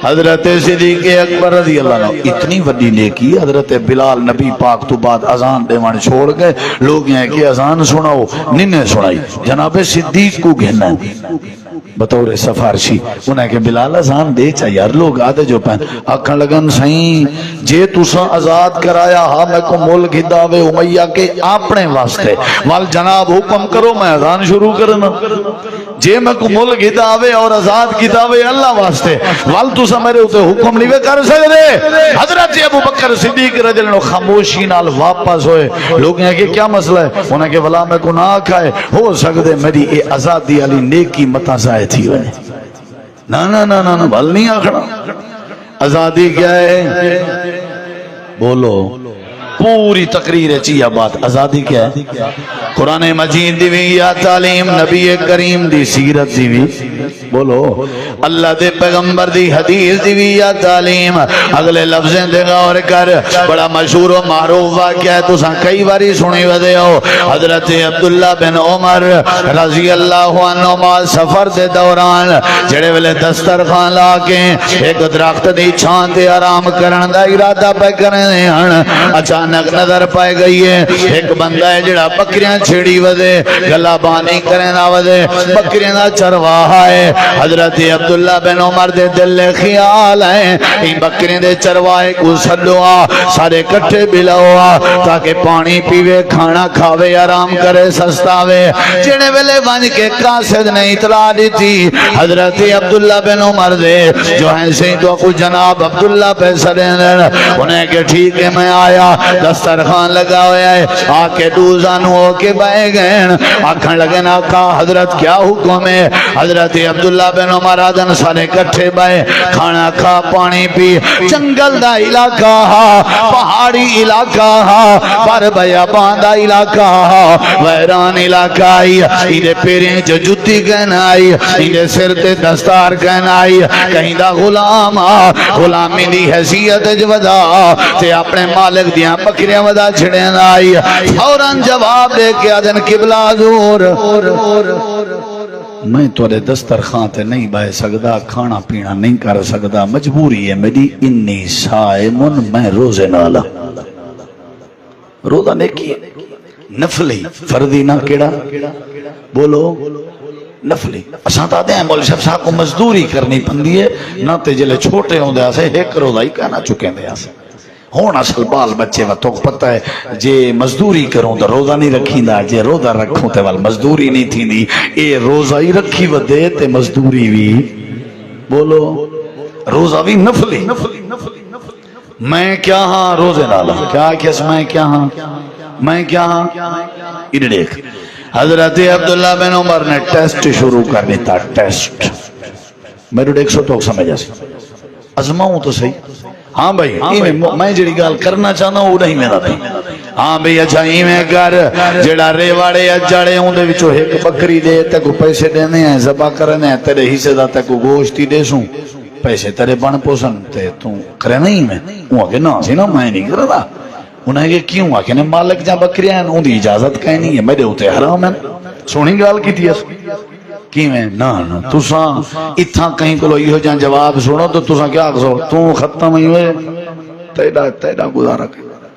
حضرت صدیق اکبر رضی اللہ عنہ اتنی وڈی نیکی. حضرت بلال نبی پاک تو بعد اذان دیوان چھوڑ گئے. لوگ ہیں کہ اذان سناؤ ننے سنائی. جناب صدیق کو گھننا بطور سفارشی انہیں کہ بلال اذان دے چاہیے. یار لوگ آدھے جو پہن آکھن لگن سائیں جے تساں آزاد کرایا ہاں میں کو ملک ہداوے امیہ کے اپنے واسطے وال جناب حکم کرو میں اذان شروع کرنا. جے میں کو ملک ہداوے اور آزاد کتاوے اللہ واسطے وال تساں میرے ہوتے حکم نہیں کر سکتے. حضرت ابو بکر صدیق رضی اللہ عنہ خاموشی نال واپس ہوئے. لوگ ہیں کہ کیا مسئلہ ہے. انہیں کہ ولا میں کو نہ کھائے ہو سکتے میری اے آزادی علی نیکی متا ضائع تھی ہوئے. نا نا نا نا بھل نہیں آکھنا. آزادی کیا ہے بولو پوری تقریر چیا بات. آزادی کیا ہے قرآن مجید دی ہوئی یا تعلیم نبی کریم دی سیرت دی ہوئی. بولو اللہ دے پیغمبر دی حدیث دی ہوئی یا تعلیم. اگلے لفظیں دے غور کر. بڑا مشہور و معروف واقعہ ہے تو ساں کئی باری سنی ودے ہو. حضرت عبداللہ بن عمر رضی اللہ عنہ سفر دے دوران جڑے ویلے دسترخوان لا کے ایک درخت دی چھان تے آرام کرن دا ارادہ پہ کرنے ہن اچانک نظر پائے گئی ہے ایک بندہ ہے جڑا بکریاں چھڑی ودے گلا بانی کرنا ودے بکریاں دا چرواہا ہے. حضرت عبداللہ بن عمر دے دل خیال ہے ان بکریاں دے چرواہے کو سڈوا سارے کٹھے بلاوا تاکہ پانی پیوے کھانا کھاوے آرام کرے سستاوے. جنے ویلے بن کے قاصد نے اطلاع دیتی حضرت عبداللہ بن عمر دے جو ہیں سے تو کو جناب عبداللہ پیسہ دینے انہیں کہ ٹھیک ہے میں آیا دسترخوان لگا ہویا ہے آ کے دوزان ہو کے بائے گئے. آکھن لگے نا کہا حضرت کیا حکم ہے. حضرت عبداللہ بن عمر آدن سارے کٹھے بائے کھانا کھا پانی پی. جنگل دا علاقہ پہاڑی علاقہ پر بیابان دا علاقہ ویران علاقہ آئی. انہیں پیریں جو جتی کہنا آئی انہیں سر تے دستار کہنا آئی. کہیں دا غلام غلامی دی حیثیت جودا تے اپنے مالک دیاں بکریاں ودا چھڑین آئی. فوراں جواب دے کے آدن قبلہ حضور میں توڑے دسترخوان تے نہیں بائے سکدا کھانا پینا نہیں کر سکدا مجبوری ہے میری انی صائمن میں روزے نالا. روزہ نیکی نفلی فردی نہ کیڑا بولو نفلی. اساں تا دے ہیں مول شب صاحب کو مزدوری کرنی پندی ہے نہ تے جلے چھوٹے ہوں دے آسے ایک روزہ ہی کہنا چکے دے آسے ہون اصل بال بچے و تو پتہ ہے جے مزدوری کروں تو روزہ نہیں رکھی دا جے روزہ رکھوں تے وال مزدوری نہیں تھی دی. اے روزہ ہی رکھی و دے تے مزدوری بھی بولو روزہ بھی نفلی. میں کیا ہاں روزے نالا کیا کیس میں کیا ہاں انہیں دیکھ. حضرت عبداللہ بن عمر نے ٹیسٹ شروع کر دیتا. ٹیسٹ میرے دیکھ سو تو سمجھا سی ازماؤں تو صحیح. ہاں بھائی میں جڑی گال کرنا چاہنا ہوں وہ نہیں میرا بھی. ہاں بھئی اچھا ہی میں کر جڑا ریواڑے اجاڑے ہوں دے وچو ایک بکری دے تے کو پیسے دینے ہیں ذبح کرنے ہیں تیرے حصے دا تے کو گوشتی دے سوں پیسے تیرے بن پوسن تے تو کرے نہیں میں وہ کہ نہ سی نا میں نہیں کر رہا. انہیں کہ کیوں آکے نے مالک جا بکریاں ہیں ان دی اجازت کہیں نہیں ہے میرے ہوتے حرام ہے. سونی گال کی تھی کی میں نا تساں اتھا کہیں کو یہ جان جواب سنو تو تساں کیا کسو تو ختم ہی ہوئے تیڑا گزارا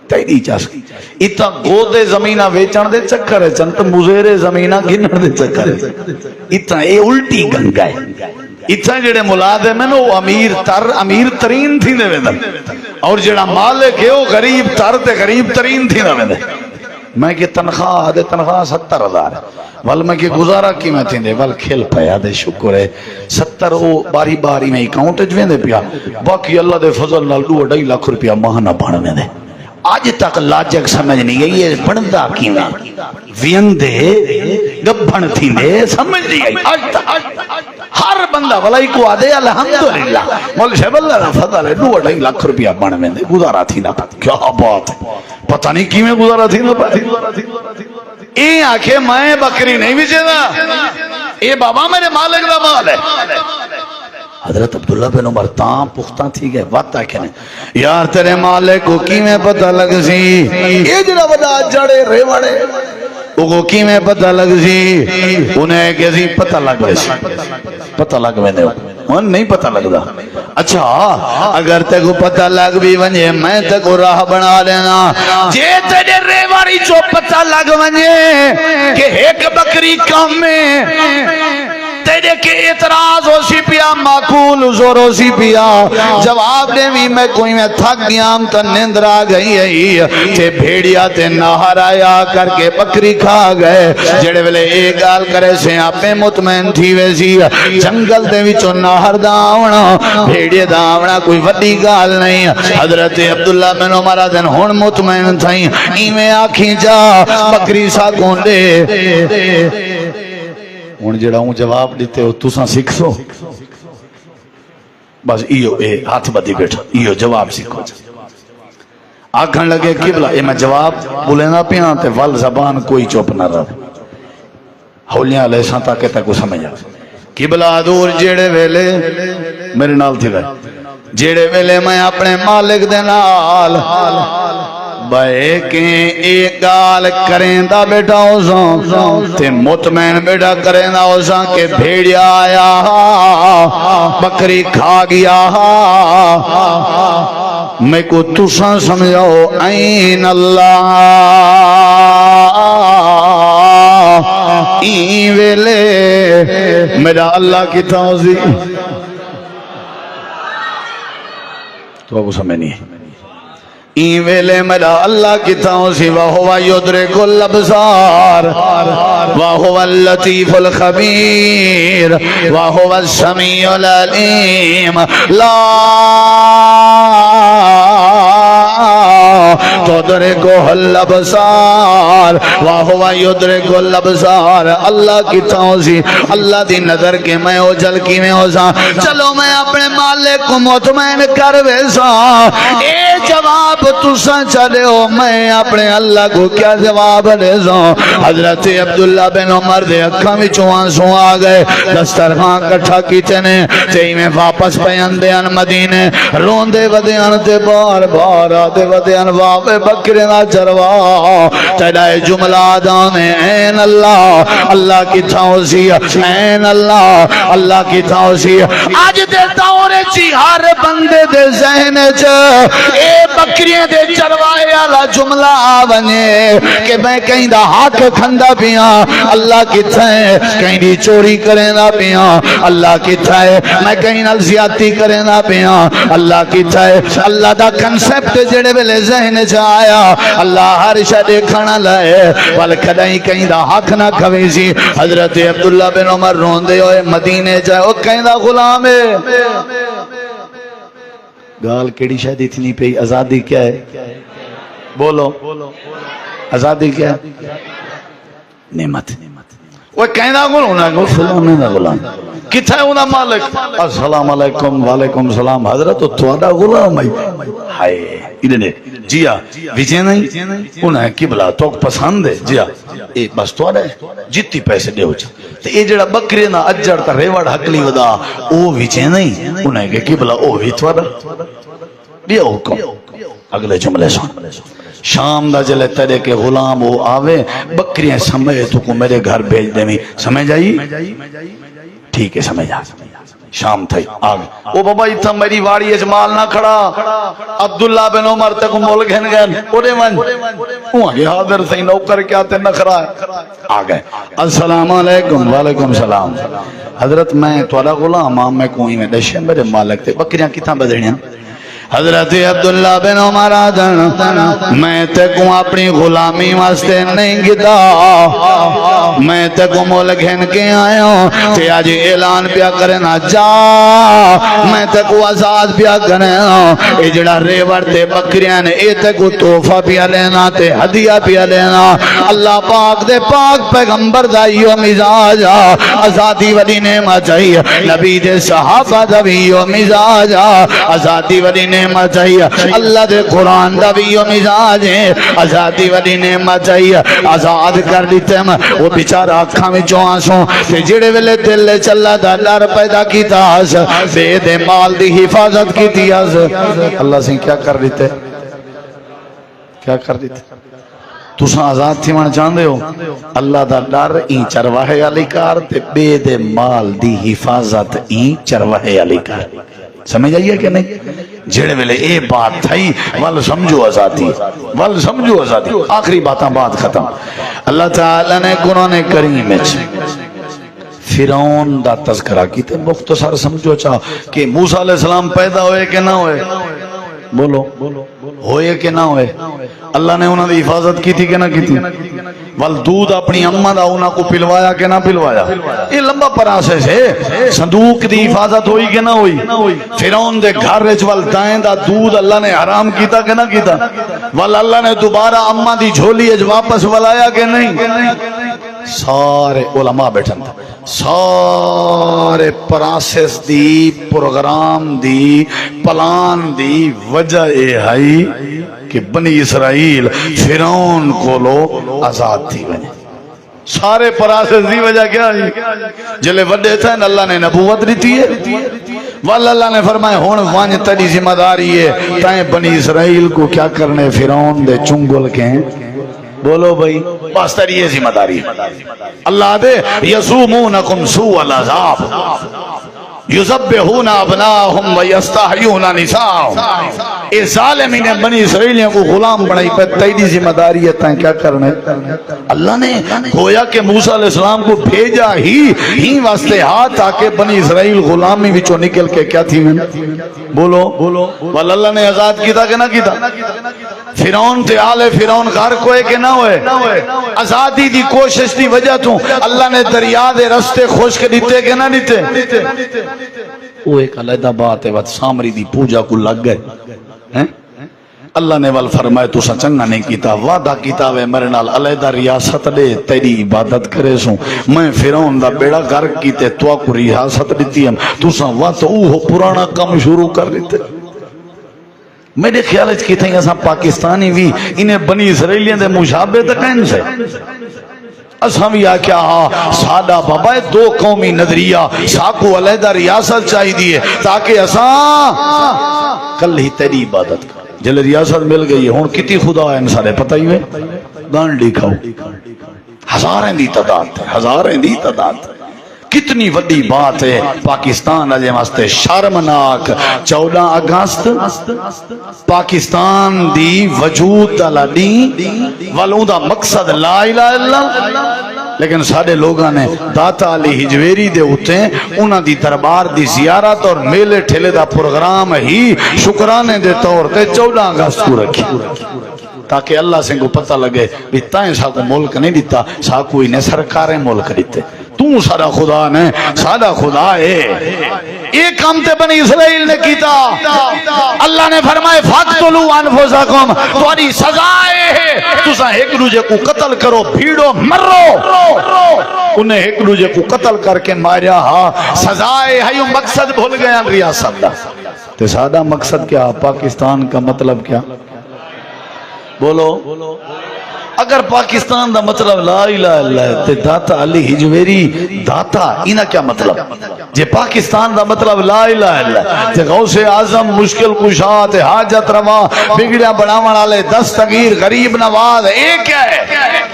تیڑی چاس اتھا گودے زمینہ ویچن دے چکر ہے چنت مزیر زمینہ گنن دے چکر ہے. اتھا اے الٹی گنگا ہے اتنا جڑے ملازم ہیں وہ امیر ترین تھی دے ویندن اور جڑا مالک ہے وہ غریب تر تے غریب ترین تھی دے ویندن میں کہ تنخواہ 70,000 ہے ول میں کہ گزارا کی میں تھی دے ول کھل پیا دے شکر ہے 70 وہ باری باری میں اکاؤنٹ جویں دے پیا باقی اللہ دے فضل نال 2.5 لاکھ روپیہ ماہانہ بننے دے آج تک لاجک سمجھ نہیں گئی یہ بندا کیویں ویندے گبھن تھی دے سمجھ نہیں گئی آج تک ہر بندہ ولائی کو آدھے الحمدللہ مول شہب اللہ دا فضل ہے 2.5 لاکھ روپیہ بننے دے گزارا تھی نہ کیا بات ہے پتہ نہیں کیویں گزارا تھی نہ اے آنکھیں میں بکری نہیں بھی چاہتا اے بابا میرے مالک دا مال ہے حضرت عبداللہ بن عمر تاں پختہ تھی گئے وقت آکھے نہیں یار تیرے مالک کو کی میں پتہ لگ سی یہ جڑا ودا جڑے ریوڑے وہ کی میں پتہ لگ سی انہیں کسی پتہ لگ سی پتہ لگ میں نہیں پتہ لگ دا اچھا اگر تے کو پتہ لگ بھی ونجے میں تے کو راہ بنا لینا جے تیرے ریوڑی چو پتہ لگ ونجے کہ ایک بکری کام میں تیرے کے اعتراض ہو سی پیا معقول زور ہو سی پیا جواب دے بھی میں کوئی میں تھک گیا ہم تا نیندر آ گئی ہے تے بھیڑیا تے نہر آیا کر کے بکری کھا گئے جڑے ویلے ایک گال کرے سے آپ مطمئن تھی ویسی جنگل دے وچوں نہر داونا بھیڑیا داونا کوئی وڈی گال نہیں حضرت عبداللہ بن عمر دن ہون مطمئن تھائیں ایمیں آکھیں جا بکری سا کھوندے ہن جڑا ہوں جواب دیتے ہو تساں سکھ سو بس ایو اے ہاتھ بدی بیٹھا ایو جواب سکھو آکھن لگے قبلہ اے میں جواب بولے نہ پیاں تے ول زبان کوئی چوپ نہ رہا ہولیاں لے سانتا کہتا کو سمجھا قبلہ دور جیڑے ویلے میرے نال تھی رہے جیڑے ویلے میں اپنے مالک دے نال بے کے ایک گال کریں دا بیٹا ہوساں تے مطمئن بیٹا کریں دا ہوساں کہ بھیڑیا آیا بکری کھا گیا میں کو تساں سمجھاؤ این اللہ این ویلے میرا اللہ کی توضیح تو اب سمجھ نہیں ہے این ویلے میرا اللہ کی توسی وَهُوَ يُدْرِكُ الْأَبْصَارَ وَهُوَ اللَّطِيفُ الْخَبِيرُ وَهُوَ السَّمِيعُ الْعَلِيمُ لا تُدْرِكُهُ الْأَبْصَارُ وَهُوَ يُدْرِكُ الْأَبْصَارَ اللہ کی توسی اللہ دی نظر کے میں اوجل کی میں ہوسا چلو میں اپنے مالک کو مطمئن کر ویسا اے جواب تساں چلے ہو میں اپنے اللہ کو کیا جواب دے ساں حضرت عبداللہ بن عمر دے اکھاں وچوں آنسو آ گئے دسترخوان کٹھا کیتے نے تے میں واپس پیان دیان مدینے روندے ودیان تے بار بار آدے ودیان واپے بکرے نہ چروا تیرے جملہ دانے این اللہ اللہ کی توسی این اللہ اللہ کی توسی آج دیتا ہوں رے چی ہر بندے دے ذہن چ اے بکری دے چروائے والا جملہ آونے کہ میں کہیں دا حق کھندا پیاں اللہ کتھا ہے کہیں دی چوری کریں دا پیاں اللہ کتھا ہے میں کہیں نال زیادتی کریں دا پیاں اللہ کتھا ہے اللہ دا کنسپٹ جڑے ویلے ذہن چ آیا اللہ ہر شے دیکھنا لائے ول کدی کہیں دا حق نہ کھوے سی حضرت عبداللہ بن عمر روندے ہوئے مدینے جائے او کہیں دا غلام ہے گال کیڑی شاید اتنی پہ آزادی کیا ہے بولو آزادی کیا ہے نعمت وہ کہنا غلام فلانے دا غلام کتھا ہے انہا مالک السلام علیکم وعلیکم السلام حضرت تو دا غلام ہے ہائے ادھنے جیا ویجے نہیں انہیں قبلہ تو پسند ہے جیا اے بس تو ہے جتی پیسے دے ہو چا تو یہ جڑا بکری نا اجڑ تا ریوڑ حقلی ودا او ویجے نہیں انہیں کہ قبلہ او بھی تو دیا حکم اگلے جملے سن شام دا جلے تیرے کے غلام وہ آوے بکریاں سمجھے تو کو میرے گھر بھیج دے میں سمجھ آئی ٹھیک ہے سمجھ آ شام تھئی آگ او بابا اتھا میری واڑی اجمال نہ کھڑا عبداللہ بن عمر تک مول گھن گئن اوڑے من وہ آگے حاضر تھی نوکر کیا تے نکھرا ہے آگئے السلام علیکم وعلیکم السلام حضرت میں توڑا غلام ہاں میں کوئی میں دشے میرے مالک تے بکریاں کتاں بدڑیاں حضرت عبداللہ بن عمر آدن میں تے کو اپنی غلامی واسطے نہیں گدا میں تے کو مول گھن کے آیا ہوں تے آج اعلان پیا کرنا جا میں تے کو آزاد پیا کرنا اے جڑا ریوڑ تے بکریاں نے اے تے کو تحفہ پیا لینا تے ہدیہ پیا لینا اللہ پاک دے پاک پیغمبر دائیو مزاج آزادی والی نعمت چاہیے نبی دے صحابہ دائیو مزاج آزادی والی نعمت چاہیے اللہ دے قرآن دا بھی مزاج ہے آزادی والی نعمت چاہیے آزاد کر دیتے ہیں وہ بیچارہ آنکھاں میں جو آنسوں تے جڑے ویلے دل چلا دا ڈر پیدا کیتا بے دے مال دی حفاظت کیتی اللہ سے کیا کر دیتے کیا کر دیتے تساں آزاد تھی من چاہندے ہو اللہ دا ڈر این چرواہے علی کار تے بے دے مال دی حفاظت این چرواہے علی کار سمجھ آئیے کہ نہیں جڑے ویلے اے بات تھئی ول سمجھو آزادی ول سمجھو آزادی آخری باتاں بات ختم اللہ تعالی نے قرآن کریم وچ فرعون دا تذکرہ کیتے مختصر سمجھو چاہ کہ موسیٰ علیہ السلام پیدا ہوئے کہ نہ ہوئے بولو ہوئے کہ نہ ہوئے اللہ نے انہوں نے حفاظت کی تھی کہ نہ کی تھی والدود اپنی امہ دا انہوں کو پلوایا کہ نہ پلوایا یہ لمبا پراسس ہے صندوق دی حفاظت ہوئی کہ نہ ہوئی فرعون دے گھر رچ والدائیں دا دودھ اللہ نے حرام کیتا کہ نہ کیتا اللہ نے دوبارہ امہ دی جھولی اج واپس ولایا کہ نہیں سارے علماء بیٹھن تھا سارے پراسس دی پروگرام دی پلان دی وجہ اے ہائی کہ بنی اسرائیل فرعون کو لو آزاد تھی بنے سارے پراسس دی وجہ کیا ہے جلے وڈے تھے اللہ نے نبوت دیتی ہے واللہ اللہ نے فرمائے ہون وانج تیری ذمہ داری ہے تائیں بنی اسرائیل کو کیا کرنے فرعون دے چنگل کے ہیں بولو بھائی بس تیری یہ ذمہ داری اللہ دے یسومونکم سوء العذاب یذبحون ابناءہم ویستحیون نساءہم اے ظالمین نے بنی اسرائیلیوں کو غلام بنائی پہ تیری ذمہ داری ہے تائیں کیا کرنے اللہ نے گویا کہ موسیٰ علیہ السلام کو بھیجا ہی واسطے ہاتھ تاکہ بنی اسرائیل غلامی وچوں نکل کے کیا تھی میں بولو واللہ اللہ نے آزاد کیتا کہ نہ کیتا فرعون تے آلے فرعون غرق ہوئے کہ نہ ہوئے آزادی دی کوشش دی وجہ تو اللہ نے دریا دے رستے خشک دیتے کہ نہ دیتے وہ ایک علیحدہ بات ہے وقت سامری دی پوجا کو لگ گئے اللہ نے وال فرمائے تو سچنگا نہیں کیتا وعدہ کیتا وے میرے نال علیحدہ ریاست دے تیری عبادت کرے سوں میں فرعون دا بیڑا غرق کیتے تو کو ریاست دیتی ہم تو سا وقت اوہ پرانا کم شروع کر دیتے میرے خیال ہے کہ تھیں ایسا پاکستانی بھی انہیں بنی اسرائیلیاں دے مشابہ تک ہیں سے اساں بھی آکیا ہاں سادہ بابا دو قومی نظریہ ساکو علیحدہ ریاست چاہی دیئے تاکہ اساں کل ہی تیری عبادت کر جلے ریاست مل گئی ہون کتی خدا ہے انسانے پتہ ہی ہوئے گانڈی کھاؤ ہزاریں دی تعداد کتنی وڈی بات ہے پاکستان اجے واسطے شرمناک 14 اگست پاکستان دی وجود دا لڑی والوں دا مقصد لا الہ الا اللہ لیکن سارے لوگاں نے داتا علی ہجویری دے ہوتے ہیں انہاں دی دربار دی زیارت اور میلے ٹھیلے دا پروگرام ہی شکرانے دے طور تے 14 اگست کو رکھی تاکہ اللہ سے کو پتہ لگے بھی تائیں ساکو ملک نہیں دیتا ساکو انہیں سرکاریں ملک دیتے تو سارا خدا نے سارا خدا ہے ایک کام تے بنی اسرائیل نے کیتا اللہ نے فرمائے فَقْتُلُوا أَنفُسَكُمْ تمہاری سزائے ہے تسا ایک دوسرے کو قتل کرو بھیڑو مرو انہیں ایک دوسرے کو قتل کر کے ماریا ہاں سزائے ہے یہ مقصد بھول گیا ریاست دا تے سادہ مقصد کیا پاکستان کا مطلب کیا بولو اگر پاکستان دا مطلب لا الہ الا اللہ تے داتا علی ہجویری داتا انہا کیا مطلب جے پاکستان دا مطلب لا الہ الا اللہ تے غوث اعظم مشکل کشا تے حاجت روا بگڑیا بڑھاون والے دستگیر غریب نواز ایک ہے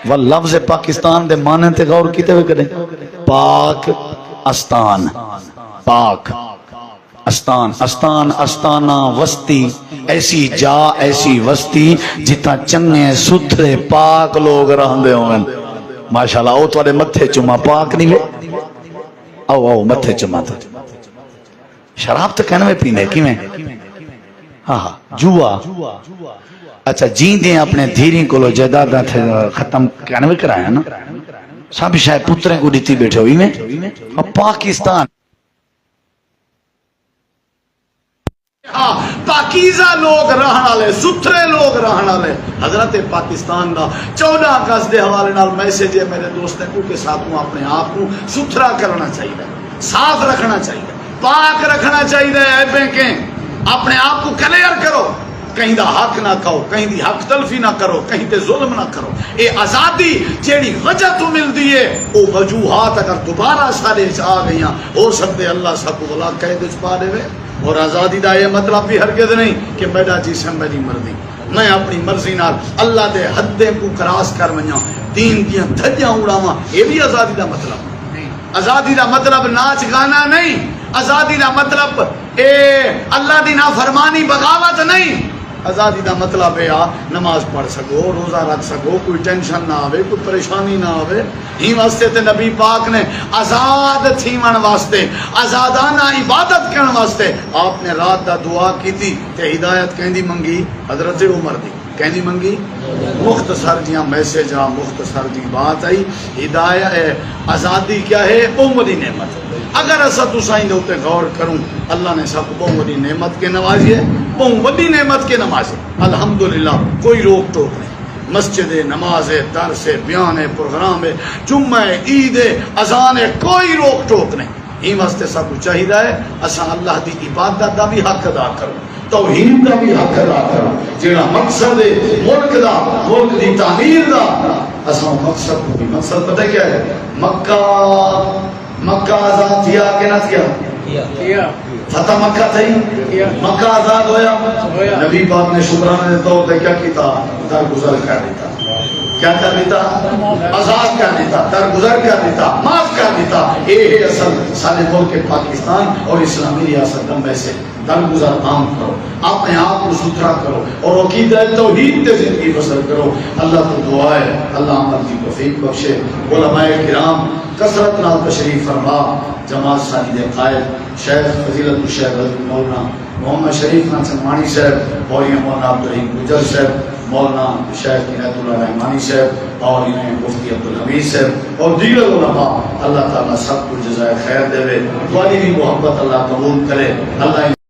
وہ لفظ پاکستان دے معنی تے غور کیتے ہوئے کریں پاک استان پاک استان استان استانہ وستی ایسی جا ایسی وستی جتا چنگے ستھرے پاک لوگ رہندے ہوں ماشاءاللہ او تواڈے متھے چما پاک نہیں لے او او متھے چما تے شراب تو کہنے میں پینے کی میں ہاں جوا اچھا جیندیں اپنے دھیریں کو لو جائیداد ختم کہنے میں کرایا نا سب شاید پتریں کو دیتی بیٹھے ہوئی میں پاکستان پاکیزہ لوگ رہنا لے ستھرے لوگ رہنا لے حضرت پاکستان دا 14 اگست دے حوالے نال میسج ہے میرے دوستوں کو کہ ساتھوں اپنے آپ کو ستھرا کرنا چاہیے صاف رکھنا چاہیے پاک رکھنا چاہیے ایبیں کہ اپنے آپ کو کلیئر کرو کہیں دا حق نہ کھاؤ کہیں دی حق تلفی نہ کرو کہیں تے ظلم نہ کرو اے آزادی جیڑی وجہ تو مل دیئے او وجوہات اگر دوبارہ سارے آ گئیاں ہو سکتے اللہ سب کو بلا قید پا دے وے اور آزادی دا یہ مطلب بھی ہرگز نہیں کہ میرا جسم میری مرضی میں اپنی مرضی نال اللہ دے حدیں کو کراس کر ونجاں دین دیاں دھجیاں اڑاواں یہ بھی آزادی دا مطلب نہیں آزادی دا مطلب ناچ گانا نہیں آزادی دا مطلب اے اللہ دی نافرمانی بغاوت نہیں آزادی دا مطلب ہے نماز پڑھ سکو روزہ رکھ سکو کوئی ٹینشن نہ آوے کوئی پریشانی نہ آوے ہی واسطے تے نبی پاک نے آزاد تھیون واسطے آزادانہ عبادت کرن واسطے آپ نے رات دا دعا کی تھی تے ہدایت کہندی منگی حضرت عمر دی کہندی منگی مختصر جیاں میسج آ مختصر جی بات آئی ہدایت آزادی کیا ہے بہت بڑی نعمت اگر ایسا تو سائیں دے ہوتے غور کروں اللہ نے سب بہت بڑی نعمت کے نوازی ہے بہت بڑی نعمت کے نوازی الحمدللہ کوئی روک ٹوک نہیں مسجد نماز درس بیان پروگرام جمعہ عید اذان کوئی روک ٹوک نہیں ہی واسطے سب کو چاہیے ہے اساں اللہ دی عبادت دا بھی حق ادا کرو توحید دا بھی حق ادا کرو جیڑا مقصد ہے ملک دا ملک دی تعمیر دا اساں مقصد کو بھی مقصد پتہ کیا ہے مکہ آزاد تھیا کہ نہ تھیا فتح مکہ تھی مکہ آزاد ہویا نبی پاک نے شکرانے طور پہ کیا کیتا درگزر کر دیتا کیا کر دیتا آزاد کر دیتا درگزر کر دیتا معاف کر دیتا یہ اصل سارے ملک پاکستان اور اسلامی ریاست میں سے درگزر عام کرو اپنے آپ کو ستھرا کرو اور عقیدہ توحید تے زندگی بسر کرو اللہ تو دعا ہے اللہ عمل کی توفیق بخشے علماء کرام کثرت نال تشریف فرما جماعت ثانی دے قائد شیخ فضیلت الشیخ مولانا محمد شریف نانسنوانی صاحب اور یہ مولانا عبدالرحیم گجر صاحب مولانا شیخ عنایت اللہ رحمانی صاحب اور انہیں مفتی عبدالحمید صاحب اور دیگر علماء اللہ تعالیٰ سب کو جزائے خیر دے والی بھی محبت اللہ قبول کرے اللہ